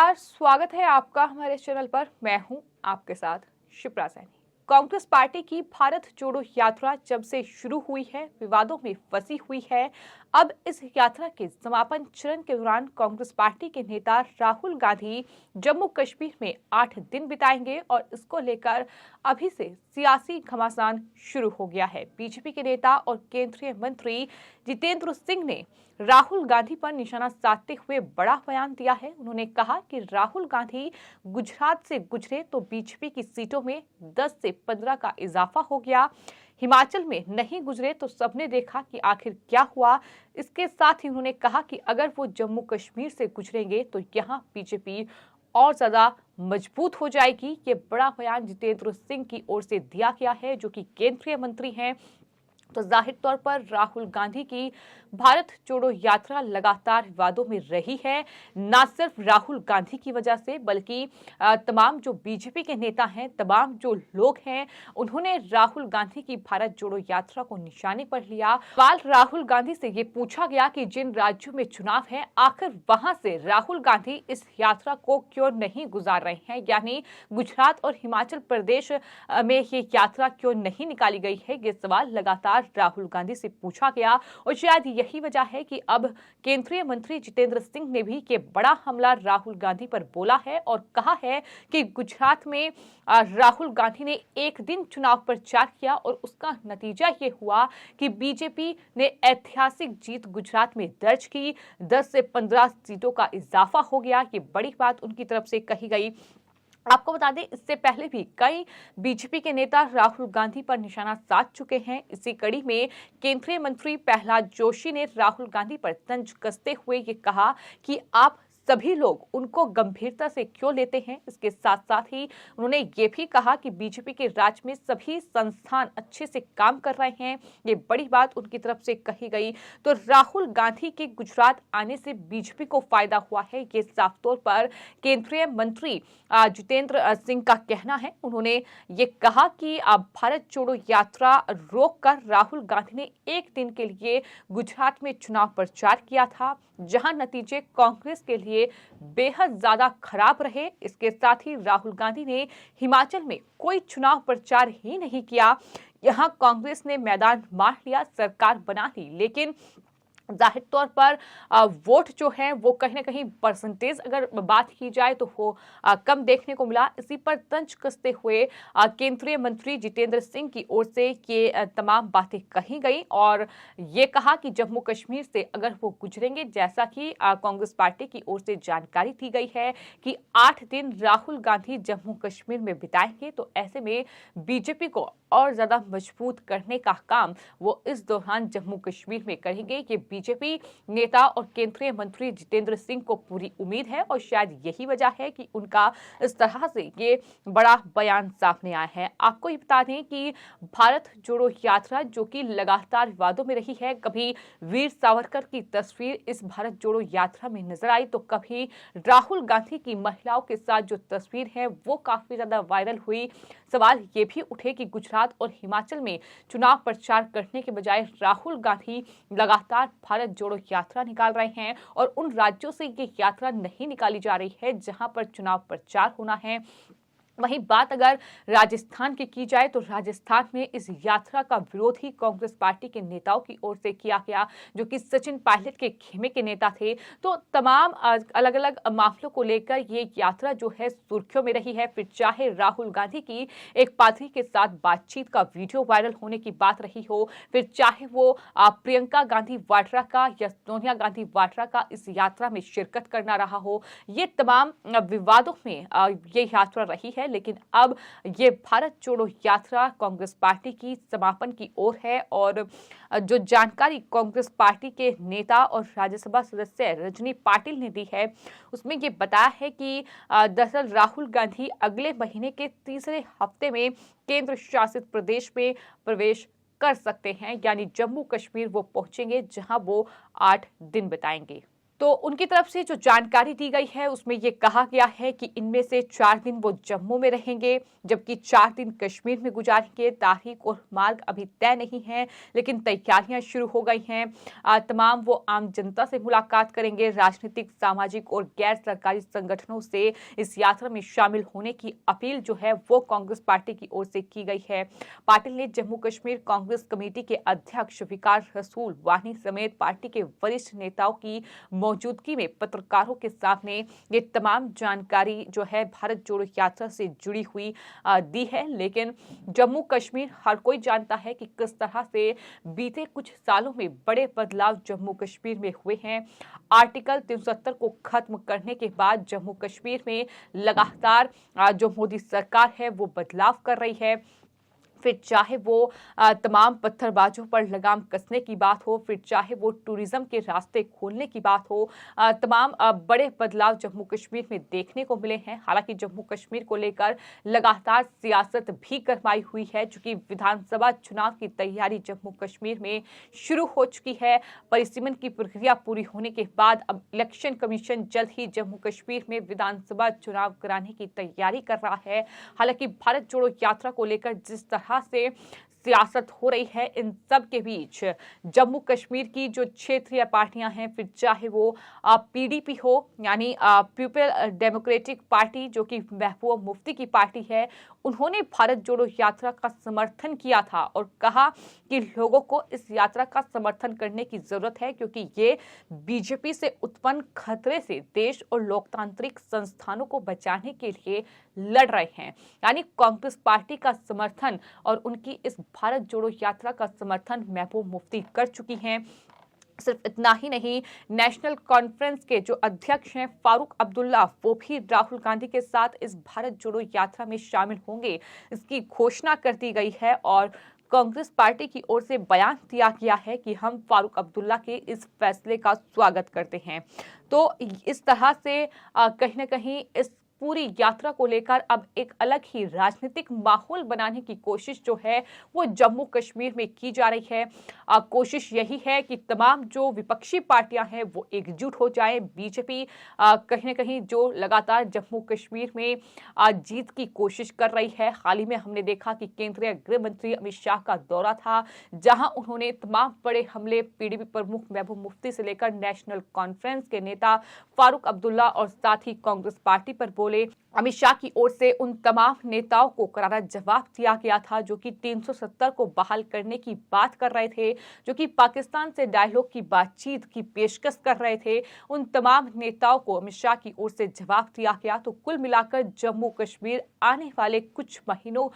नमस्कार, स्वागत है आपका हमारे चैनल पर। मैं हूं आपके साथ शिप्रा सैनी। कांग्रेस पार्टी की भारत जोड़ो यात्रा जब से शुरू हुई है, विवादों में फंसी हुई है। अब इस यात्रा के समापन चरण के दौरान कांग्रेस पार्टी के नेता राहुल गांधी जम्मू कश्मीर में 8 दिन बिताएंगे और इसको लेकर अभी से सियासी घमासान शुरू हो गया है। बीजेपी के नेता और केंद्रीय मंत्री जितेंद्र सिंह ने राहुल गांधी पर निशाना साधते हुए बड़ा बयान दिया है। उन्होंने कहा कि राहुल गांधी गुजरात से गुजरे तो बीजेपी की सीटों में 10 से 15 का इजाफा हो गया। हिमाचल में नहीं गुजरे तो सबने देखा कि आखिर क्या हुआ। इसके साथ ही उन्होंने कहा कि अगर वो जम्मू कश्मीर से गुजरेंगे तो यहाँ बीजेपी और ज्यादा मजबूत हो जाएगी। ये बड़ा बयान जितेंद्र सिंह की ओर से दिया गया है, जो कि केंद्रीय मंत्री हैं। तो जाहिर तौर पर राहुल गांधी की भारत जोड़ो यात्रा लगातार विवादों में रही है। न सिर्फ राहुल गांधी की वजह से, बल्कि तमाम जो बीजेपी के नेता हैं, तमाम जो लोग हैं, उन्होंने राहुल गांधी की भारत जोड़ो यात्रा को निशाने पर लिया। सवाल राहुल गांधी से ये पूछा गया कि जिन राज्यों में चुनाव है, आखिर वहां से राहुल गांधी इस यात्रा को क्यों नहीं गुजार रहे हैं, यानी गुजरात और हिमाचल प्रदेश में ये यात्रा क्यों नहीं निकाली गई है। ये सवाल लगातार राहुल गांधी से पूछा गया और शायद यही वजह है कि अब केंद्रीय मंत्री जितेंद्र सिंह ने भी ये बड़ा हमला राहुल गांधी पर बोला है और कहा है कि गुजरात में राहुल गांधी ने एक दिन चुनाव प्रचार किया और उसका नतीजा ये हुआ कि बीजेपी ने ऐतिहासिक जीत गुजरात में दर्ज की। 10 से 15 सीटों का इजाफा हो गया। ये बड़ी बात उनकी तरफ से कही गई। आपको बता दें, इससे पहले भी कई बीजेपी के नेता राहुल गांधी पर निशाना साध चुके हैं। इसी कड़ी में केंद्रीय मंत्री प्रहलाद जोशी ने राहुल गांधी पर तंज कसते हुए ये कहा कि आप सभी लोग उनको गंभीरता से क्यों लेते हैं। इसके साथ साथ ही उन्होंने ये भी कहा कि बीजेपी के राज्य में सभी संस्थान अच्छे से काम कर रहे हैं। ये बड़ी बात उनकी तरफ से कही गई। तो राहुल गांधी के गुजरात आने से बीजेपी को फायदा हुआ है, ये साफ तौर पर केंद्रीय मंत्री जितेंद्र सिंह का कहना है। उन्होंने ये कहा कि भारत जोड़ो यात्रा रोककर राहुल गांधी ने एक दिन के लिए गुजरात में चुनाव प्रचार किया था, जहां नतीजे कांग्रेस के लिए बेहद ज्यादा खराब रहे। इसके साथ ही राहुल गांधी ने हिमाचल में कोई चुनाव प्रचार ही नहीं किया। यहां कांग्रेस ने मैदान मार लिया, सरकार बना ली, लेकिन जाहिर तौर पर वोट जो है वो कहीं ना कहीं परसेंटेज अगर बात की जाए तो वो कम देखने को मिला। इसी पर तंज कसते हुए केंद्रीय मंत्री जितेंद्र सिंह की ओर से ये तमाम बातें कही गई और ये कहा कि जम्मू कश्मीर से अगर वो गुजरेंगे, जैसा कि कांग्रेस पार्टी की ओर से जानकारी दी गई है कि 8 दिन राहुल गांधी जम्मू कश्मीर में बिताएंगे, तो ऐसे में बीजेपी को और ज्यादा मजबूत करने का काम वो इस दौरान जम्मू कश्मीर में करेंगे। ये बीजेपी नेता और केंद्रीय मंत्री जितेंद्र सिंह को पूरी उम्मीद है और शायद यही वजह है कि उनका इस तरह से ये बड़ा बयान सामने आया है। आपको ये बता दें कि भारत जोड़ो यात्रा जो कि लगातार विवादों में रही है, कभी वीर सावरकर की तस्वीर इस भारत जोड़ो यात्रा में नजर आई तो कभी राहुल गांधी की महिलाओं के साथ जो तस्वीर है वो काफी ज्यादा वायरल हुई। सवाल ये भी उठे कि गुजरात और हिमाचल में चुनाव प्रचार करने के बजाय राहुल गांधी लगातार भारत जोड़ो यात्रा निकाल रहे हैं और उन राज्यों से ये यात्रा नहीं निकाली जा रही है जहां पर चुनाव प्रचार होना है। वहीं बात अगर राजस्थान की की जाए तो राजस्थान में इस यात्रा का विरोध ही कांग्रेस पार्टी के नेताओं की ओर से किया गया, जो कि सचिन पायलट के खेमे के नेता थे। तो तमाम अलग अलग मामलों को लेकर ये यात्रा जो है सुर्खियों में रही है। फिर चाहे राहुल गांधी की एक पादरी के साथ बातचीत का वीडियो वायरल होने की बात रही हो, फिर चाहे वो प्रियंका गांधी वाड्रा का या सोनिया गांधी वाड्रा का इस यात्रा में शिरकत करना रहा हो, ये तमाम विवादों में ये यात्रा रही है। लेकिन अब ये भारत जोड़ो यात्रा कांग्रेस पार्टी की समापन की ओर है और जो जानकारी कांग्रेस पार्टी के नेता और राज्यसभा सदस्य रजनी पाटिल ने दी है, उसमें ये बताया है कि दरअसल राहुल गांधी अगले महीने के तीसरे हफ्ते में केंद्र शासित प्रदेश में प्रवेश कर सकते हैं, यानी जम्मू कश्मीर वो पहुंचेंगे जहां वो 8 दिन बिताएंगे। तो उनकी तरफ से जो जानकारी दी गई है उसमें ये कहा गया है कि इनमें से 4 दिन वो जम्मू में रहेंगे, जबकि 4 दिन कश्मीर में गुजारेंगे। तारीख और मार्ग अभी तय नहीं है, लेकिन तैयारियां शुरू हो गई हैं। तमाम वो आम जनता से मुलाकात करेंगे। राजनीतिक, सामाजिक और गैर सरकारी संगठनों से इस यात्रा में शामिल होने की अपील जो है वो कांग्रेस पार्टी की ओर से की गई है। पाटिल ने जम्मू कश्मीर कांग्रेस कमेटी के अध्यक्ष विकास रसूल वानी समेत पार्टी के वरिष्ठ नेताओं की मौजूदगी में पत्रकारों के सामने ये तमाम जानकारी जो है भारत जोड़ो यात्रा से जुड़ी हुई दी है। लेकिन जम्मू कश्मीर हर कोई जानता है कि किस तरह से बीते कुछ सालों में बड़े बदलाव जम्मू कश्मीर में हुए हैं। आर्टिकल 370 को खत्म करने के बाद जम्मू कश्मीर में लगातार जो मोदी सरकार है वो बदलाव कर रही है। फिर चाहे वो तमाम पत्थरबाजों पर लगाम कसने की बात हो, फिर चाहे वो टूरिज्म के रास्ते खोलने की बात हो, तमाम बड़े बदलाव जम्मू कश्मीर में देखने को मिले हैं। हालांकि जम्मू कश्मीर को लेकर लगातार सियासत भी गरमाई हुई है, चूंकि विधानसभा चुनाव की तैयारी जम्मू कश्मीर में शुरू हो चुकी है। परिसीमन की प्रक्रिया पूरी होने के बाद अब इलेक्शन कमीशन जल्द ही जम्मू कश्मीर में विधानसभा चुनाव कराने की तैयारी कर रहा है। हालांकि भारत जोड़ो यात्रा को लेकर जिस तरह से सियासत हो रही है, इन सब के बीच जम्मू कश्मीर की जो क्षेत्रीय पार्टियां हैं, फिर चाहे वो पीडीपी हो यानी पीपल डेमोक्रेटिक पार्टी जो कि महबूबा मुफ्ती की पार्टी है, उन्होंने भारत जोड़ो यात्रा का समर्थन किया था और कहा कि लोगों को इस यात्रा का समर्थन करने की जरूरत है, क्योंकि ये बीजेपी से उत्पन्न खतरे से देश और लोकतांत्रिक संस्थानों को बचाने के लिए लड़ रहे हैं। यानी कांग्रेस पार्टी का समर्थन और उनकी इस भारत जोड़ो यात्रा का समर्थन महबूबा मुफ्ती कर चुकी हैं। सिर्फ इतना ही नहीं, नेशनल कॉन्फ्रेंस के जो अध्यक्ष हैं फारूक अब्दुल्ला, वो भी राहुल गांधी के साथ इस भारत जोड़ो यात्रा में शामिल होंगे, इसकी घोषणा कर दी गई है। और कांग्रेस पार्टी की ओर से बयान दिया गया है कि हम फारूक अब्दुल्ला के इस फैसले का स्वागत करते हैं। तो इस तरह से कहीं ना कहीं इस पूरी यात्रा को लेकर अब एक अलग ही राजनीतिक माहौल बनाने की कोशिश जो है वो जम्मू कश्मीर में की जा रही है। कोशिश यही है कि तमाम जो विपक्षी पार्टियां हैं वो एकजुट हो जाएं। बीजेपी कहीं ना कहीं जो लगातार जम्मू कश्मीर में जीत की कोशिश कर रही है। हाल ही में हमने देखा कि केंद्रीय गृह मंत्री अमित शाह का दौरा था, जहां उन्होंने तमाम बड़े हमले पीडीपी प्रमुख महबूबा मुफ्ती से लेकर नेशनल कॉन्फ्रेंस के नेता फारूक अब्दुल्ला और साथ ही कांग्रेस पार्टी पर बोले। अमित शाह की ओर से उन तमाम नेताओं को करारा जवाब दिया गया था जो कि 370 को बहाल करने की बात कर रहे थे, जो कि पाकिस्तान से डायलॉग की बातचीत की पेशकश कर रहे थे। उन तमाम नेताओं को अमित शाह की ओर से जवाब दिया गया। तो कुल मिलाकर जम्मू कश्मीर आने वाले कुछ महीनों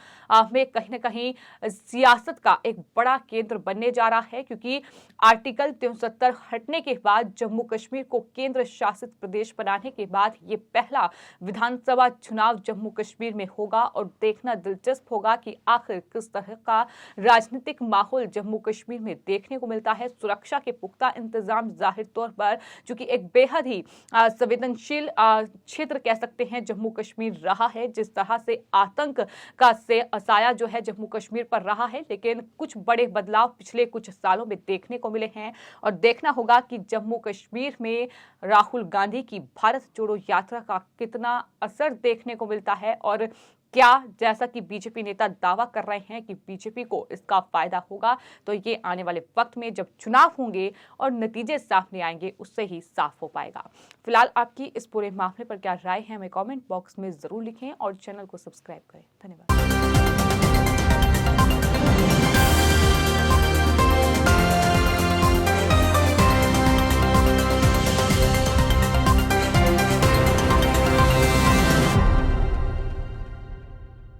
में कहीं ना कहीं सियासत का एक बड़ा केंद्र बनने जा रहा है, क्योंकि आर्टिकल 370 हटने के बाद जम्मू कश्मीर को केंद्र शासित प्रदेश बनाने के बाद ये पहला विधानसभा चुनाव जम्मू कश्मीर में होगा और देखना दिलचस्प होगा कि आखिर किस तरह का राजनीतिक माहौल जम्मू कश्मीर में देखने को मिलता है। सुरक्षा के पुख्ता इंतजाम जाहिर तौर पर, जो कि एक बेहद ही संवेदनशील क्षेत्र कह सकते हैं जम्मू कश्मीर रहा है, जिस तरह से आतंक का से साया जो है जम्मू कश्मीर पर रहा है, लेकिन कुछ बड़े बदलाव पिछले कुछ सालों में देखने को मिले हैं और देखना होगा कि जम्मू कश्मीर में राहुल गांधी की भारत जोड़ो यात्रा का कितना असर देखने को मिलता है और क्या, जैसा कि बीजेपी नेता दावा कर रहे हैं कि बीजेपी को इसका फायदा होगा, तो ये आने वाले वक्त में जब चुनाव होंगे और नतीजे सामने आएंगे उससे ही साफ हो पाएगा। फिलहाल आपकी इस पूरे मामले पर क्या राय है हमें कमेंट बॉक्स में जरूर लिखें और चैनल को सब्सक्राइब करें। धन्यवाद।